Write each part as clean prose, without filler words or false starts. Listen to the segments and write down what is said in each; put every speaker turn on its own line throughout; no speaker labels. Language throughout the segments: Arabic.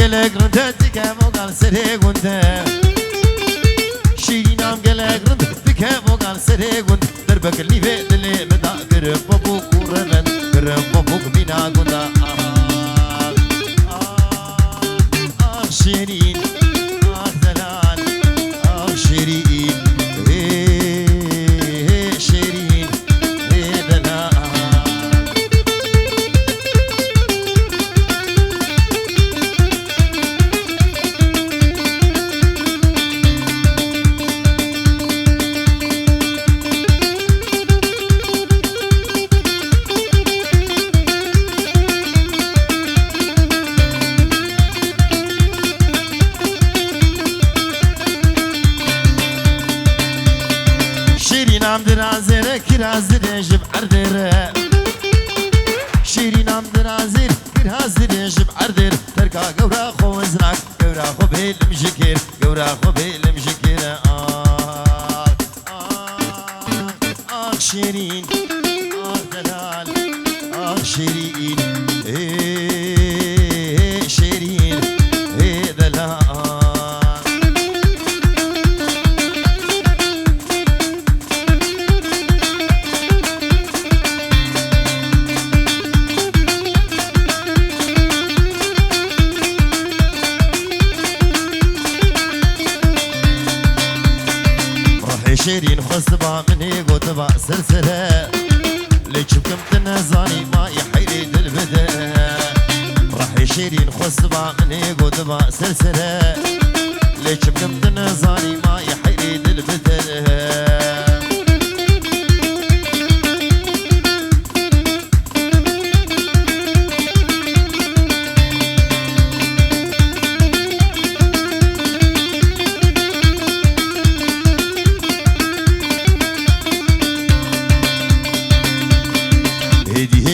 gelek rındı dike vogal sere gunde Şirinam gelek rındı dike vogal sere gunde Derbek live dili meda gırım babu kureven Gırım babu bina gunda Ah şirin Ah zelal Ah şirin şirin delal شيرينام درازير كرازير جب عردير شيرينام درازير كرازير جب عردير تركا قورا خو زناك قورا خو بيلم جكير قورا خو بيلم جكير شيرين دلال شيرين شيرين دلال شيرين خصبا مني قطبا سلسلة ليش بكم تنزاني ما يحيلي دلبدة راح شيرين خصبا مني قطبا سلسلة ليش بكم تنزاني ما يحيلي دلبدة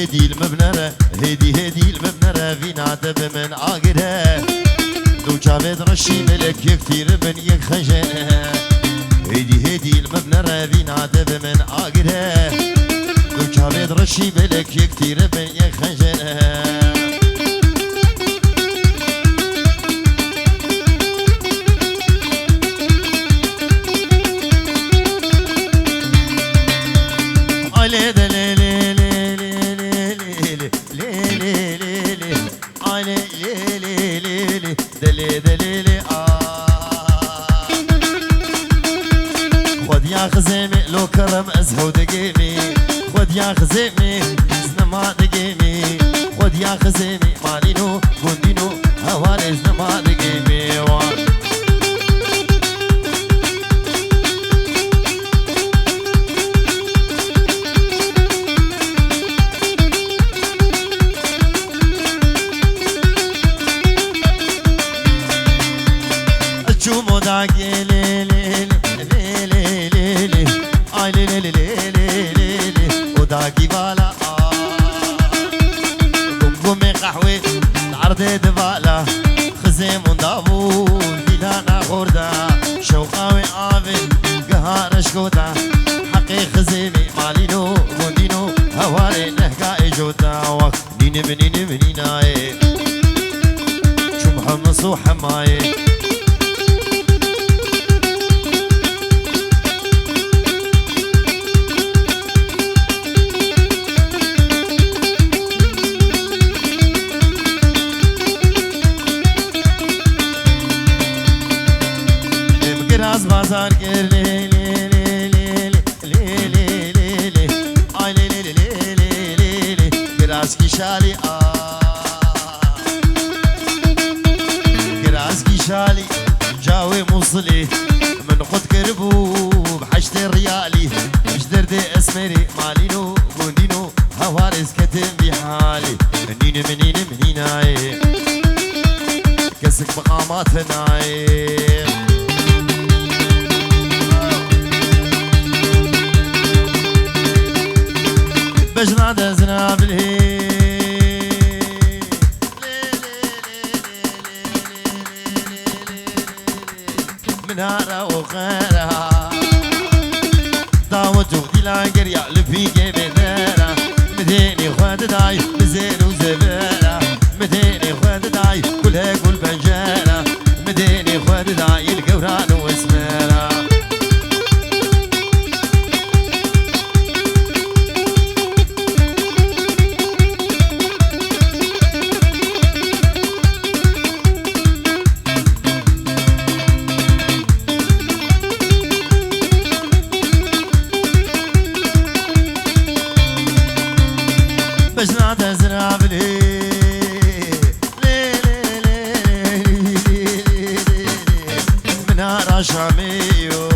هدي المبنرة هدي المبنرة فينا دب من عاقرة دو جابد رشي ملك يكتير من يخجل هدي المبنرة فينا دب من عاقرة دو جابد رشي ملك يكتير من يخجل علي دليلي دليلي خد يا خزيمي لو كرم ازهو دقيمي خد يا خزيمي زنما دقيمي خد يا خزيمي مالينو بوندينو هوالي زنما دقيمي شومو داقي ليلي ليلي ليلي آي ليلي ليلي ليلي وداقي بالا قمقمي قحوي العرض دبالا خزيم ودابون ديلانا غوردا شوقاوي عابد قهار شكوتا حقي خزيمي مالينو بوندينو هواري نهكا اجوتا وقت ديني منيني منيناي شو محمص وحماي Biraz bazar gel li li li li li li li ay li li li li li li biraz kişali biraz kişali جاوي موصلي من خد كربو بحشت الريالي مش دردي اسمري مالينو بوندينو هوارز كتم بحالي منين منين منيناي كسك مقاماتناي بجنا دزنا بالهي منارة وخيرها داوتو دي لاقر يعلف في جيب دارة مديني خوات داي بزين وزبالة مديني خواد داي كلها كل بنجارة مديني خواد داي القوران واسمارة بجنا تزرع بلي منار شاميو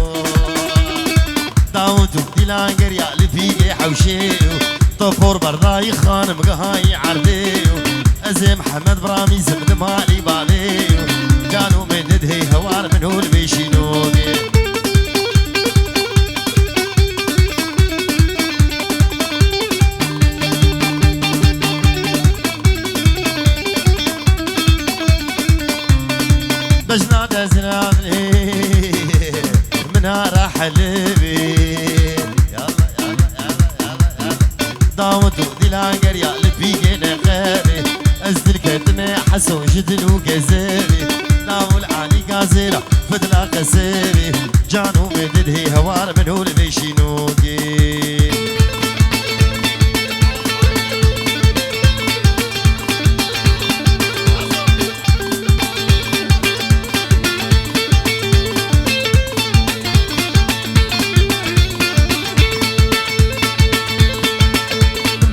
داود ديلان قريا لفيقي حوشيو طفور برضاي خانم قهاي عرديو ازي محمد برامي زمد مالي باليو قالوا من هي هوار من هو البيشينوغي بجنا تزرع منار حلبي يلا يلا يلا يلا يلا داود وديلان قريا لبيقي نقابي ازدل كتمي حسو جدل وقزابي ناول علي قازيرة فدلا قسابي جانو مدد هي هوار من هو البيشينوكي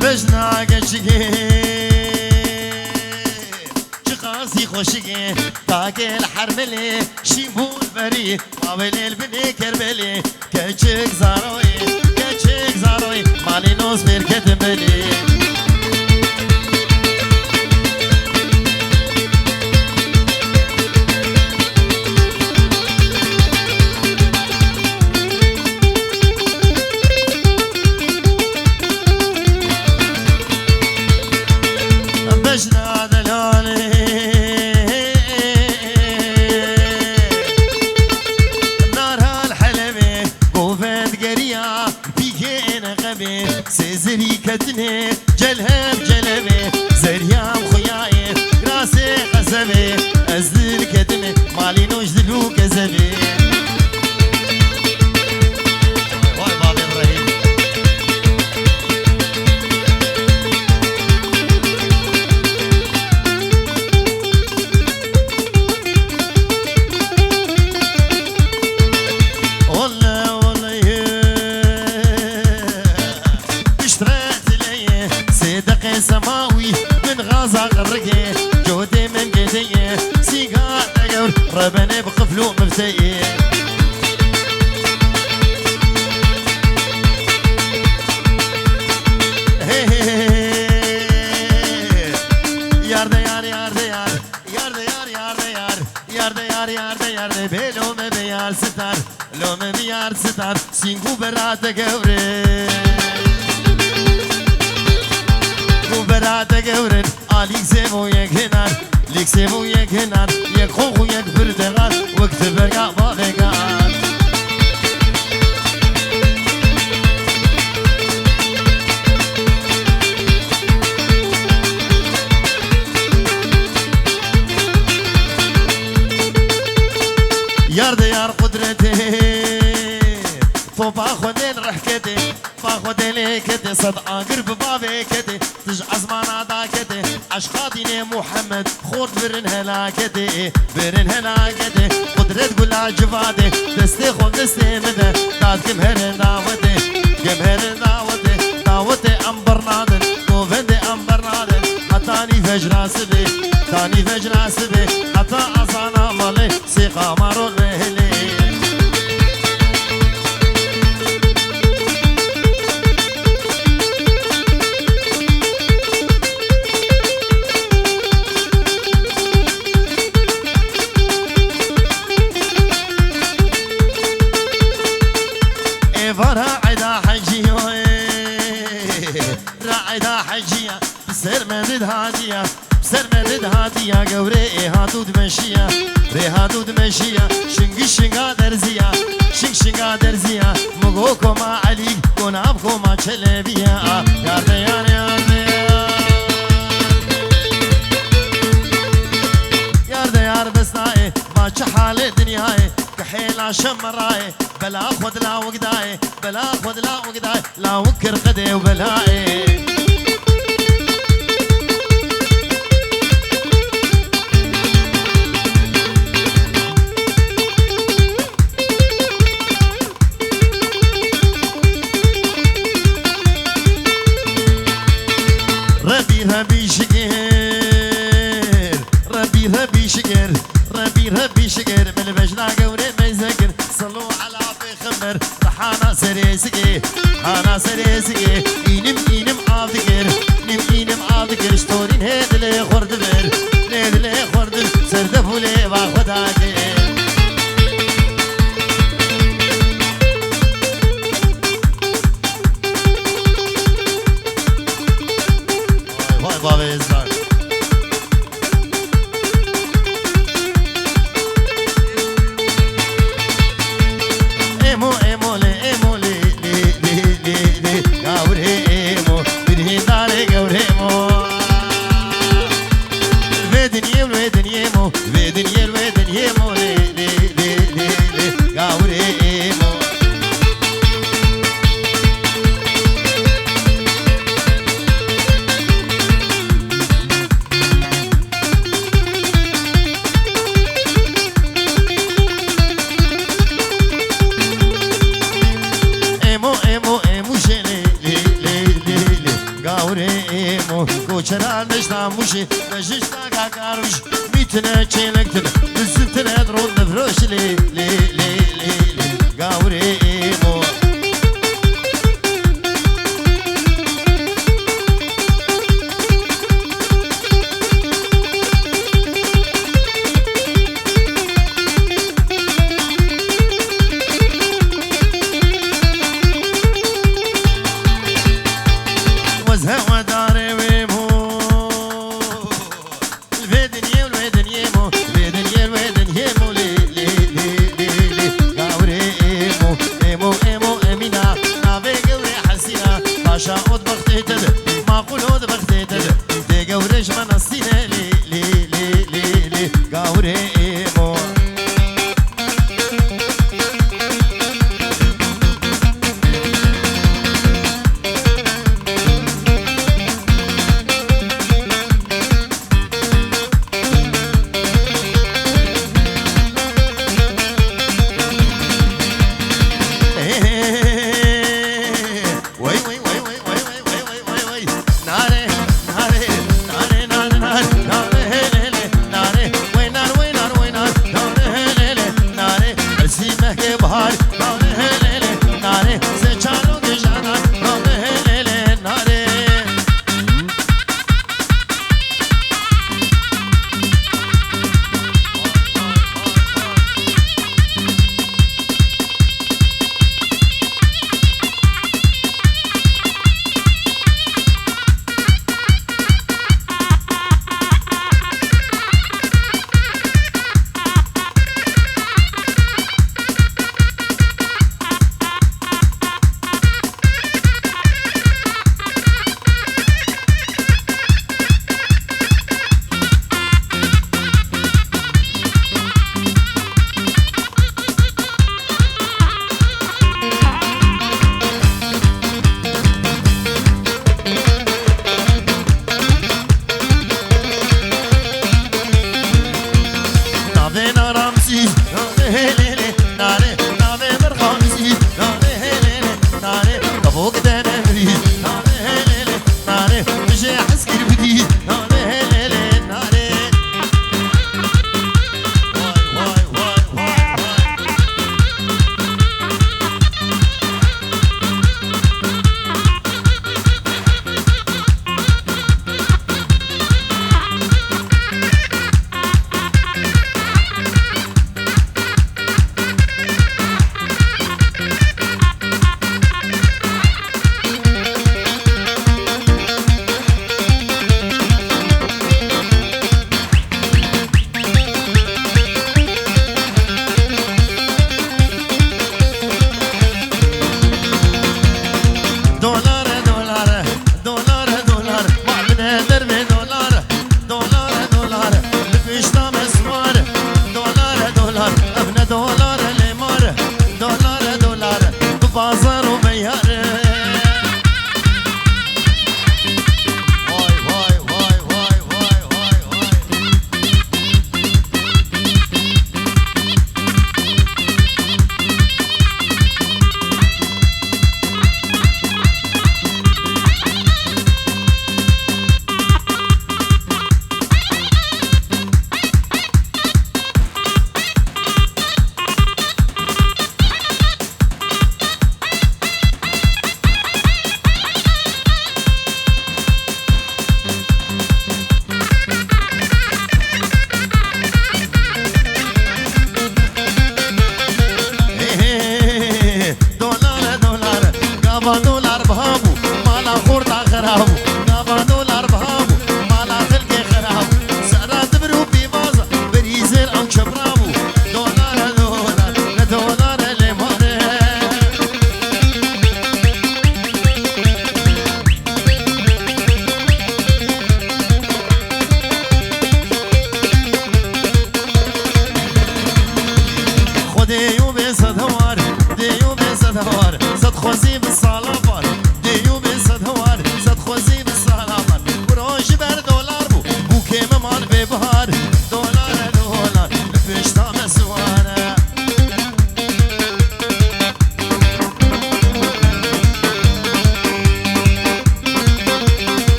بجنا قشقي شقاسي خوشقي تاقي الحرملي شيمون بري قابل البني كربلي كشك زاروي مالي نوز بركت بلي بجنا دلالي نارها الحلبي قوفت قريا بيكين غبي سيزري كتني جلهب جلبي زريام خياي راسي قزبي ازدل كتني مالي نوجدلو كزبي واي بابي ابراهيم سماوي من غازة غرقي جودي من قدي سيقار دقور ربني بقفلو مفتي يارده يار يارده يار يارده يار يارده يار يارده يار يارده يارده بلو مبيار ستار لو مبيار ستار سينقو برات قوري برات قورن آلیک سیمو یک هنر لیک سیمو یک هنر یک خوخو یک بردغان وقت برگا باقیگان یار دیار قدرته تو با خودین رحکته با خودین کته صدقا قرب بابه کته تج عزمان عدا کته عشقاتين محمد خورد برن هلاكته برن هلاكته قدرت قلا جفاته دستي خو دستي مده داد كمهر دعوته كمهر دعوته دعوته امبرنادن توفند امبرنادن حتاني فجر سبي تاني فجر سبي حتى اصانا مالي سيقا مارو الرهلي راعدا حجية راعدا حجية بسر مدد هادية بسر مدد هادية قوري هادود مشية ري هادود مشية شنق شنقا درزية شنق شنقا درزية مقوكو ما عليك ونعبكو ما چلبية يا ريان يا ريان بلا شمراي بلا خود لا وقداي بلا خود لا وقداي لا وكر قدي وبلاي ربي شقير ربي شقير ربي شقير من بجنا قوري ما يذكر صلوا على بيخمر رحانا سريسكي حانا سريسكي إنم عاذكر إنم عاذكر شطورين هيد لي خردبر هيد لي خردبر سردفوا لي باخداتي واي بابا إزبان کوچران دشتم موشی نشسته کاروش میتونه چلکتر نزدتر درون نفروش لی گاوری مو وزه وداره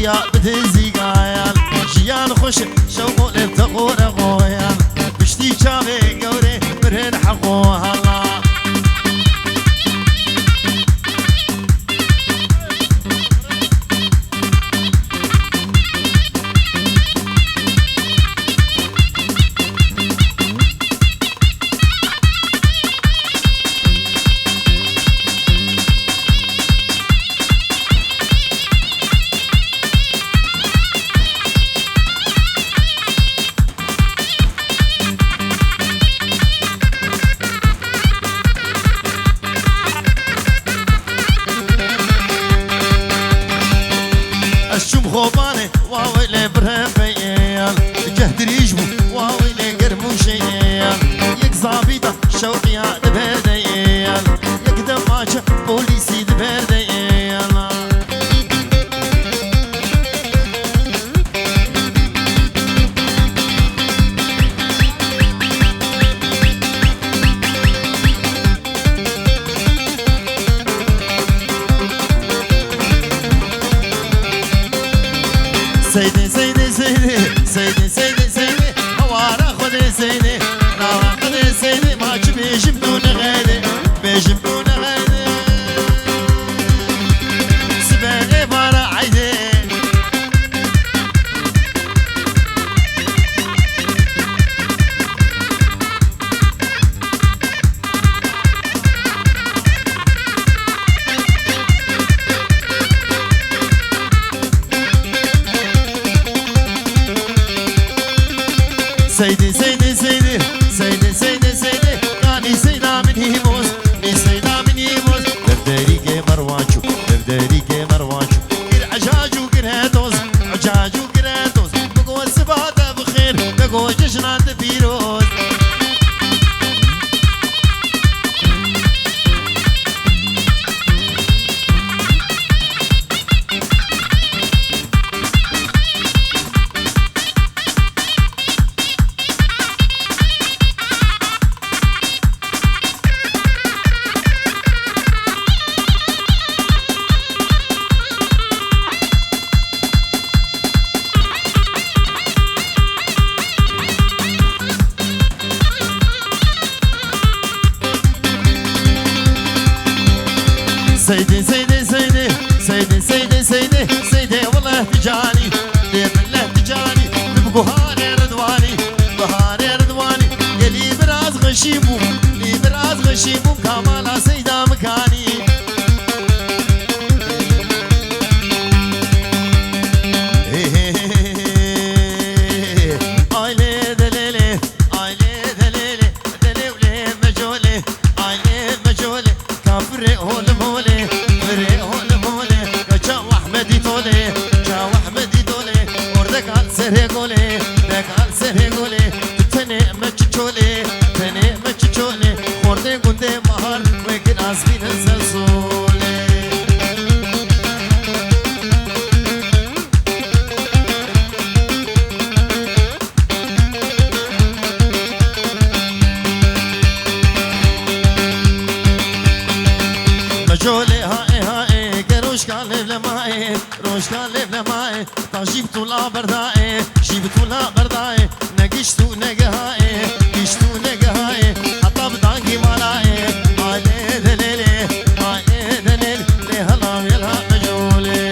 شوقيا بتزي قايل جيان خوش شوقو لبتقور غويل بشتي شابي قوري برهن حقوها الله خوبانه واويلي برهم بيال جهدريج بو واويلي قرموشيال يك زابيطة شوقيا دبرديال يك دماجة بوليسي دبرديال سيدي سيدي سيدي سيدي سيدي سيدي هوارا خذي سيدي نارا خذي سيدي ما تبيش بدون غيري بيش بدون غيري سباني برا عيني سيدي سيدي سيدي سيدي سيدي سيدي يعني سيدا من هيموس ني سيدا من هيموس دردري كي مروانشو دردري كي مروانشو كير عجاجو كير هاتوز عجاجو كير هاتوز بقو السباتة بخير بقو جشنات بيروز سيدي سيدي سيدي سيدي سيدي سيدي سيدي والله تجاني بالله تجاني ببقهاري رضواني بهاري رضواني يلي براز غشيبو لي براز غشيبو كمالا سيدا مكاني آيلي دليلي آيلي دليلي دليلي مجولي آيلي مجولي كافري هول مولي فري هول مولي كجاو أحمدي تولي جاو أحمدي تولي وردك على سري قولي دك على سري قولي تني متشولي تني متشولي خوردي قندي مهار ويكن أسبين الزلزولي مجولي هاي هاي كروش كالب لماي روش كالب لماي تجيبتو لا برداي جيبتو لا برداي نقشتو نقهاي قشتو نقهاي حتى بدانكي مالاي هاي دليلي هاي دليلي لهلا يلها مجولي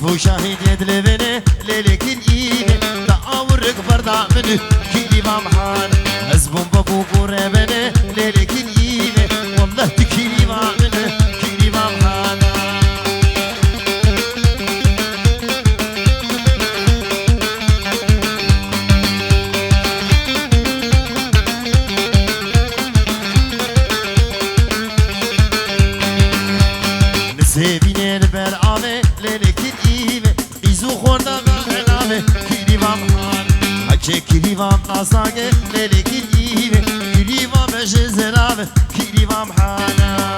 وشاهد يدلبني ليلك الإيمة تعاورك برضع منه كيدي بامحان أزبون بابو قربني ليلك الإيمة والله تكيدي منه كيدي بامحان نسيبيني البرعامة ليلك الإيمة إيزو خورنا غامنامة كيدي بامحان حكي كيدي بام ناساقة ليلك الإيمة كيدي بام بجزرامة كيدي بامحانا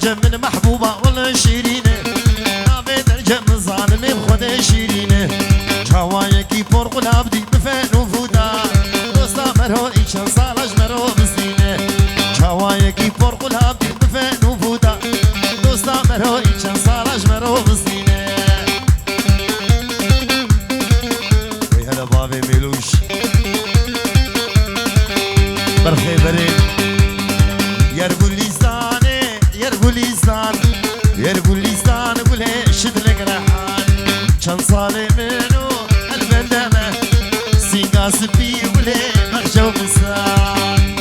من محبوبة ولا شيرينة نابي ترجم ظالمي بخد شيرينة جوايكي فرق العبدي بفين وفودا دوستا مرهو إيشان صالج مرهو بسينة جوايكي فرق العبدي بفين وفودا دوستا مرهو إيشان صالج مرهو بسينة وي هلا بابي ميلوش برخي بريد يرقل لساني يرقل لسان يرقل لسان قول هشد لك رحال كان صالي منو البندمة سيقاس بي قول مخشو بسان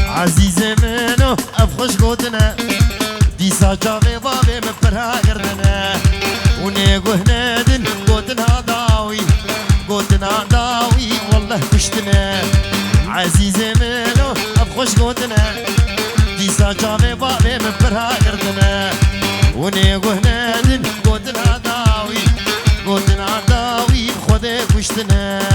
عزيزي منو افخش قوتنا ديسا جافي بابي مبرها قردنا ونيقو هنادن قوتنا داوي قوتنا داوي والله كشتنا عزيزي منو افخش قوتنا ديسا جافي بابي مبرها قردنا ونيقو هنادن قوتنا داوي قوتنا داوي بخوذي كشتنا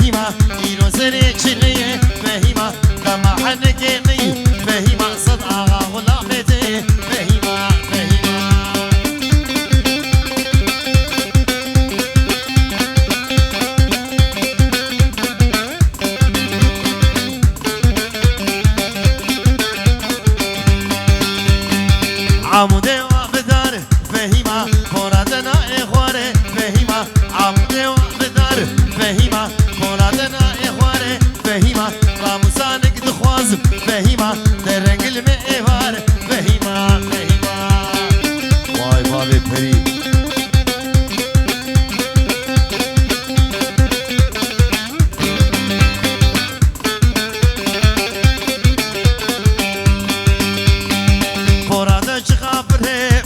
فهيمة إيرو زري تشلي فهيمة لما حنكني فهيمة صد آغا غلامتي فهيمة فهيمة عمودي وبدار فهيمة فرادنا إخواري فهيمة عمودي وبدار فهيمة فرادنا إخواري فهيمة راموسانك دخوازم فهيمة درنق المئوار فهيمة فهيمة واي بابي بري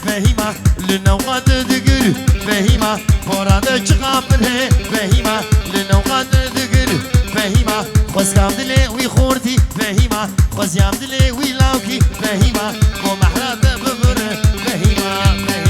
فهيمة لنوقات دقر فهيمة فرادة شغابره فهيمة لنوقات دقر فهيمة خوز كامدلي ويخورتي فهيمة خوز يامدلي ويلاوكي فهيمة ومحرات ببر فهيمة فهيمة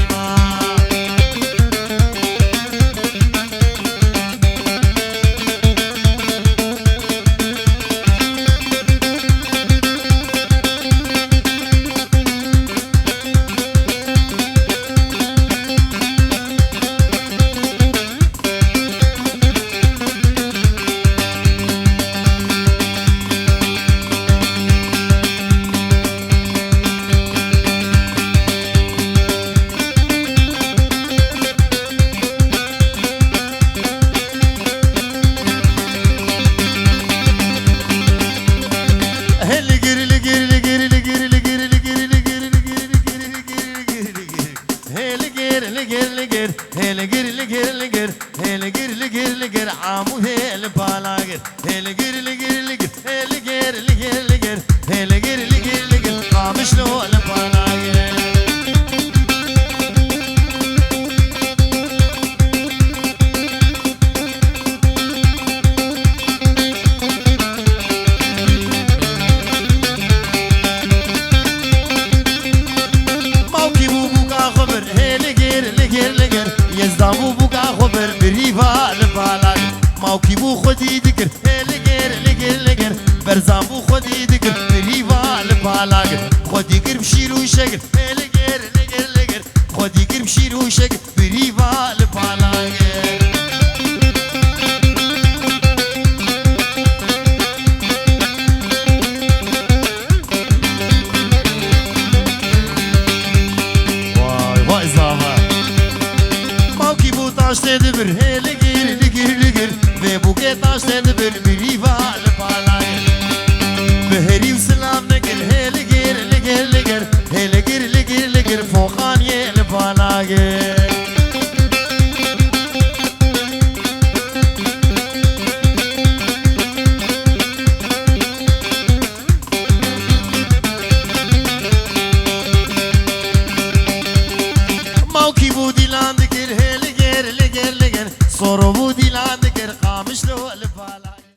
يزدامو بوكا خبر بريفا لبالاك موكي بو خودي ذكر لقر لقر لقر برزامو خودي ذكر بريفا لبالاك خودي قرب شيرو شقر لقر لقر لقر خودي قرب شيرو شقر بريفا لبالاك واي زاما taş dedi bir hele gir ve bu ke taş dedi bir